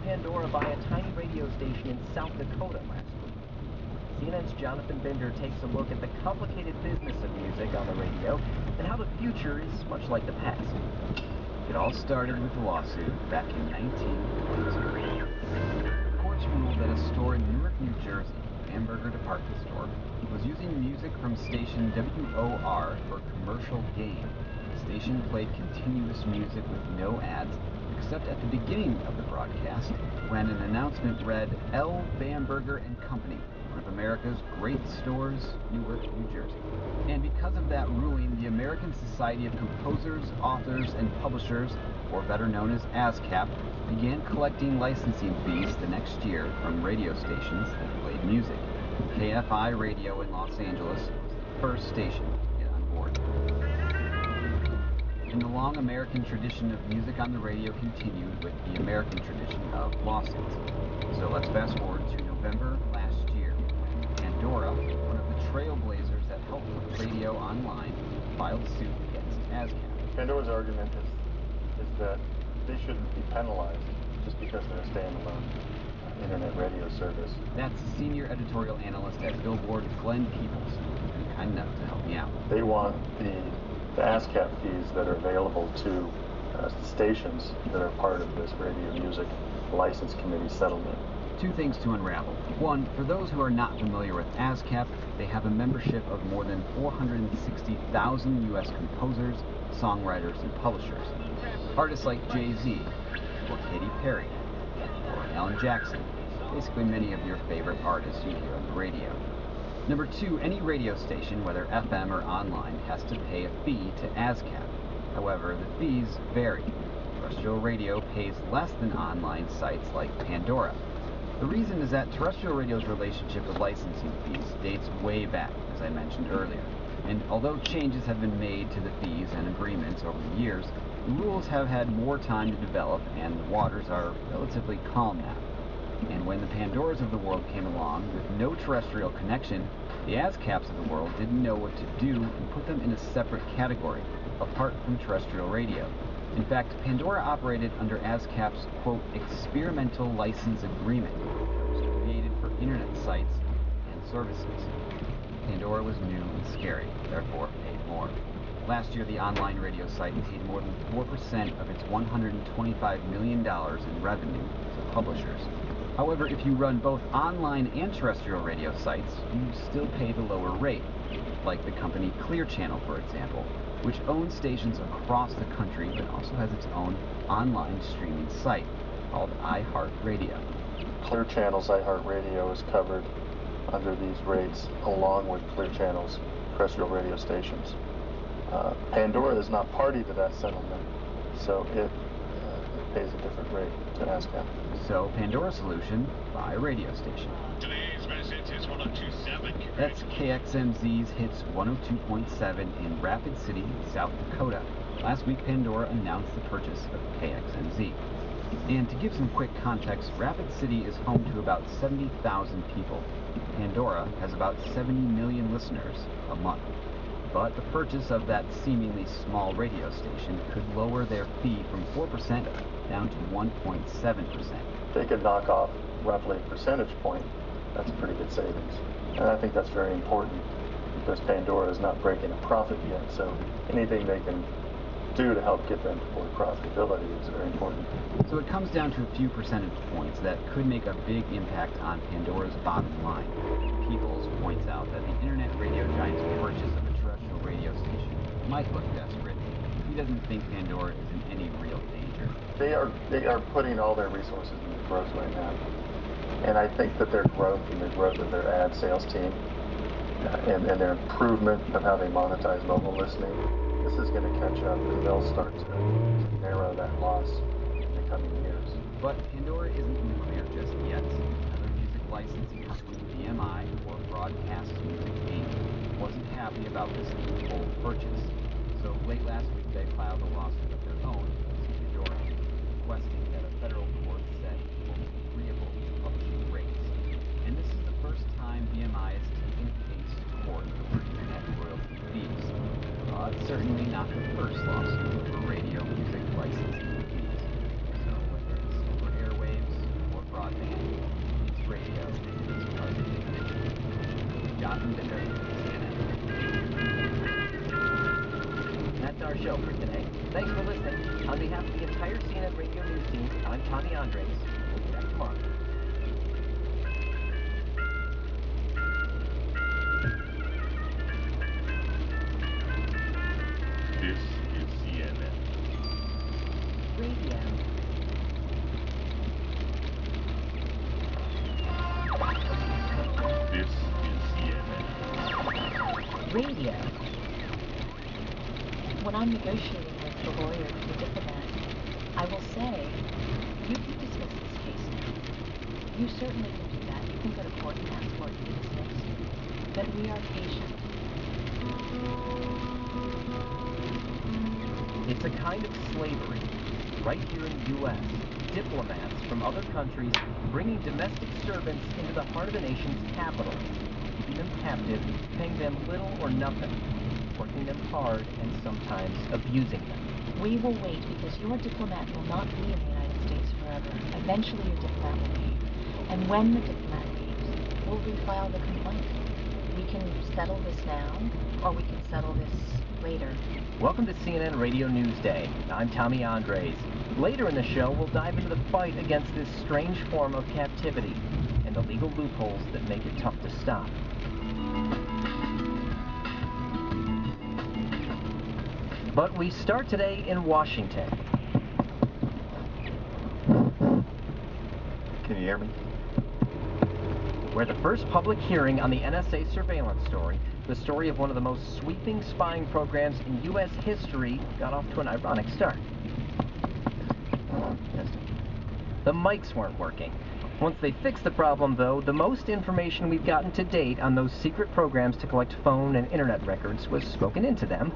Pandora by a tiny radio station in South Dakota last week. CNN's Jonathan Bender takes a look at the complicated business of music on the radio and how the future is much like the past. It all started with a lawsuit back in 1922. The courts ruled that a store in Newark, New Jersey, a hamburger department store, was using music from station WOR for commercial gain. The station played continuous music with no ads, except at the beginning of the broadcast, when an announcement read, L. Bamberger and Company, one of America's great stores, Newark, New Jersey. And because of that ruling, the American Society of Composers, Authors, and Publishers, or better known as ASCAP, began collecting licensing fees the next year from radio stations that played music. KFI Radio in Los Angeles was the first station to get on board. And the long American tradition of music on the radio continued with the American tradition of lawsuits. So let's fast forward to November last year. Pandora, one of the trailblazers that helped put radio online, filed suit against ASCAP. Pandora's argument is that they shouldn't be penalized just because they're a standalone internet radio service. That's senior editorial analyst at Billboard, Glenn Peebles, who's been kind enough to help me out. They want the ASCAP fees that are available to stations that are part of this radio music license committee settlement. Two things to unravel. One, for those who are not familiar with ASCAP, they have a membership of more than 460,000 U.S. composers, songwriters, and publishers. Artists like Jay-Z, or Katy Perry, or Alan Jackson, basically many of your favorite artists you hear on the radio. Number two, any radio station, whether FM or online, has to pay a fee to ASCAP. However, the fees vary. Terrestrial radio pays less than online sites like Pandora. The reason is that terrestrial radio's relationship with licensing fees dates way back, as I mentioned earlier. And although changes have been made to the fees and agreements over the years, the rules have had more time to develop and the waters are relatively calm now. And when the Pandoras of the world came along with no terrestrial connection, the ASCAPs of the world didn't know what to do and put them in a separate category, apart from terrestrial radio. In fact, Pandora operated under ASCAP's, quote, experimental license agreement that was created for internet sites and services. Pandora was new and scary, therefore paid more. Last year, the online radio site paid more than 4% of its $125 million in revenue to publishers. However, if you run both online and terrestrial radio sites, you still pay the lower rate, like the company Clear Channel, for example, which owns stations across the country but also has its own online streaming site called iHeartRadio. Clear Channel's iHeartRadio is covered under these rates along with Clear Channel's terrestrial radio stations. Pandora is not party to that settlement, so it pays a different rate to ASCAP. So, Pandora's solution, buy a radio station. Today's message is 1027. That's KXMZ's hits 102.7 in Rapid City, South Dakota. Last week, Pandora announced the purchase of KXMZ. And to give some quick context, Rapid City is home to about 70,000 people. Pandora has about 70 million listeners a month. But the purchase of that seemingly small radio station could lower their fee from 4% down to 1.7%. They could knock off roughly a percentage point. That's a pretty good savings. And I think that's very important because Pandora is not breaking a profit yet, so anything they can do to help get them toward profitability is very important. So it comes down to a few percentage points that could make a big impact on Pandora's bottom line. Peoples points out that the internet radio giant's purchase of a terrestrial radio station might look desperate. He doesn't think Pandora is in any real danger. They are putting all their resources into growth right now. And I think that their growth and the growth of their ad sales team and their improvement of how they monetize mobile listening, this is going to catch up and they'll start to narrow that loss in the coming years. But Pandora isn't in the clear just yet. licensing company BMI, or Broadcast Music Inc., wasn't happy about this loophole purchase. So late last week they filed a lawsuit of their own in Georgia, requesting that a federal court set agreeable publishing rates. And this is the first time BMI has taken a case to court for internet royalty fees. It's certainly not the first lawsuit for radio music licensing fees. So whether it's over airwaves or broadband, it's radio, it's part of it. Jonathan Binder, CNN. That's our show for today. Thanks for listening. On behalf of the entire CNN Radio News team, I'm Tommy Andres. We'll be back tomorrow. This is CNN. Radio. This is CNN. Radio. When I'm negotiating with the lawyer and the diplomat, I will say, you can dismiss this case now. You certainly can do that. You can go to court and ask for it to be dismissed. But we are patient. It's a kind of slavery. Right here in the U.S., diplomats from other countries bringing domestic servants into the heart of a nation's capital, keeping them captive, paying them little or nothing, working them hard, and sometimes abusing them. We will wait because your diplomat will not be in the United States forever. Eventually your diplomat will leave. And when the diplomat leaves, we'll refile the complaint. We can settle this now, or we can settle this later. Welcome to CNN Radio News Day. I'm Tommy Andres. Later in the show, we'll dive into the fight against this strange form of captivity and the legal loopholes that make it tough to stop. But we start today in Washington. Can you hear me? Where the first public hearing on the NSA surveillance story, the story of one of the most sweeping spying programs in U.S. history, got off to an ironic start. The mics weren't working. Once they fixed the problem, though, the most information we've gotten to date on those secret programs to collect phone and internet records was spoken into them.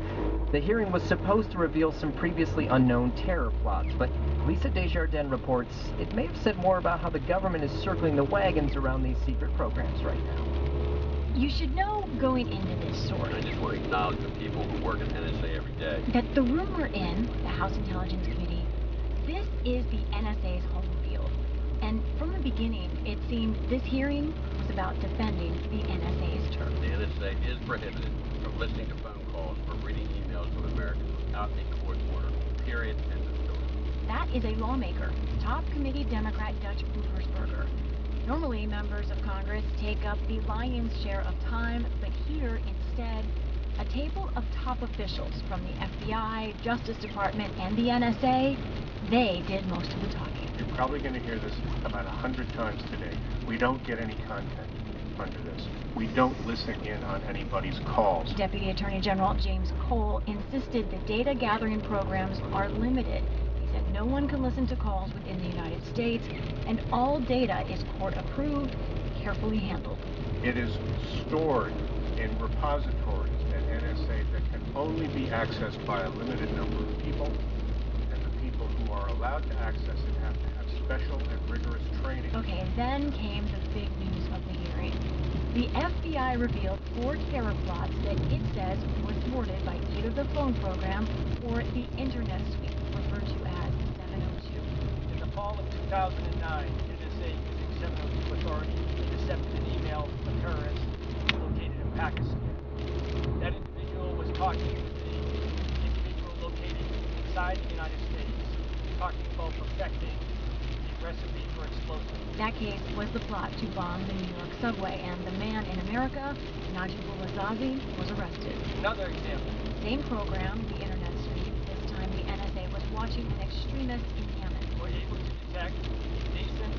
The hearing was supposed to reveal some previously unknown terror plots, but Lisa Desjardins reports it may have said more about how the government is circling the wagons around these secret programs right now. You should know going into this story I just want to acknowledge the people who work at NSA every day. that the room we're in, the House Intelligence Committee, this is the NSA's home field. And from the beginning, it seemed this hearing was about defending the NSA's turf. The NSA is prohibited from listening to phone calls or reading emails from Americans without a court order. Period. End of story. That is a lawmaker, top committee Democrat Dutch Boopersberger. Normally, members of Congress take up the lion's share of time, but here, instead, a table of top officials from the FBI, Justice Department, and the NSA, they did most of the talking. You're probably going to hear this about 100 times today. We don't get any content under this. We don't listen in on anybody's calls. Deputy Attorney General James Cole insisted the data gathering programs are limited. He said no one can listen to calls within the United States, and all data is court approved, carefully handled. It is stored in repositories at NSA that can only be accessed by a limited number of people, and the people who are allowed to access it have to have special and rigorous training. Okay, and then came the big news of the hearing. The FBI revealed 4 terror plots that it says were thwarted by either the phone program or the internet suite, referred to as 702. In the fall of 2009, NSA using 702 authority intercepted an email from a terrorist located in Pakistan. That individual was talking to the individual located inside the United States, talking about perfecting the recipe for explosives. That case was the plot to bomb the New York subway, and the man in America, Najibul Azazi, was arrested. Another example. Same program, the internet suite. This time the NSA was watching an extremist in Yemen. Were able to detect decent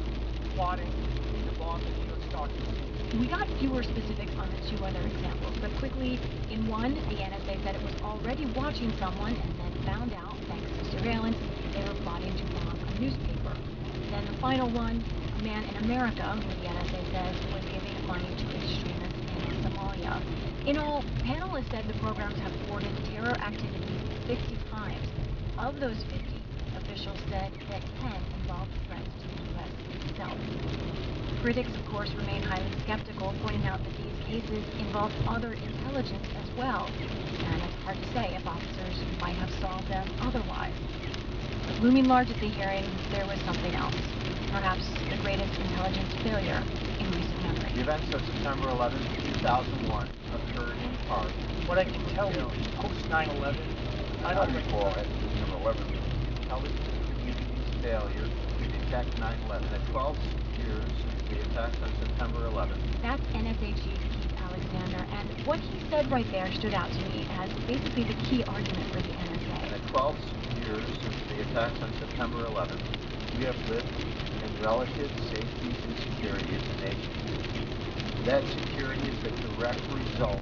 plotting to bomb the New York Stock Exchange. We got fewer specifics on the 2 other examples, but quickly, in one, the NSA said it was already watching someone and then found out, thanks to surveillance, they were plotting to bomb a newspaper. Then the final one, a man in America, who the NSA says was giving money to extremists in Somalia. In all, panelists said the programs have thwarted terror activities 50 times. Of those 50, officials said that 10 involved threats to the U.S. itself. Critics, of course, remain highly skeptical, pointing out that these cases involved other intelligence as well, and it's hard to say if officers might have solved them otherwise. But looming large at the hearing, there was something else, perhaps the greatest intelligence failure in recent memory. The events of September 11, 2001 occurred in part. What I can tell you, post 9/11, I don't recall it. September 11. Intelligence community's failure to detect 9/11 at 12 years since the attacks on September 11. That's NSA Chief Keith Alexander, and what he said right there stood out to me as basically the key argument for the NSA. At 12 years since the attacks on September 11, we have lived in relative safety and security as a nation. That security is the direct result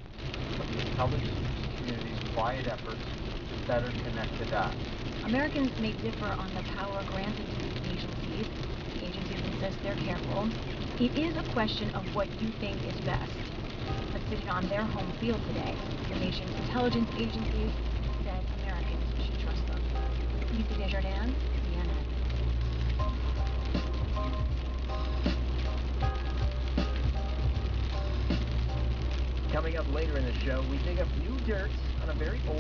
of the intelligence community's quiet efforts to better connect the dots. Americans may differ on the power granted to these agencies. The agencies insist they're careful. It is a question of what you think is best. But sitting on their home field today, the nation's intelligence agencies said Americans should trust them. Lisa Desjardins, CNN. Coming up later in the show, we dig up new dirt on a very old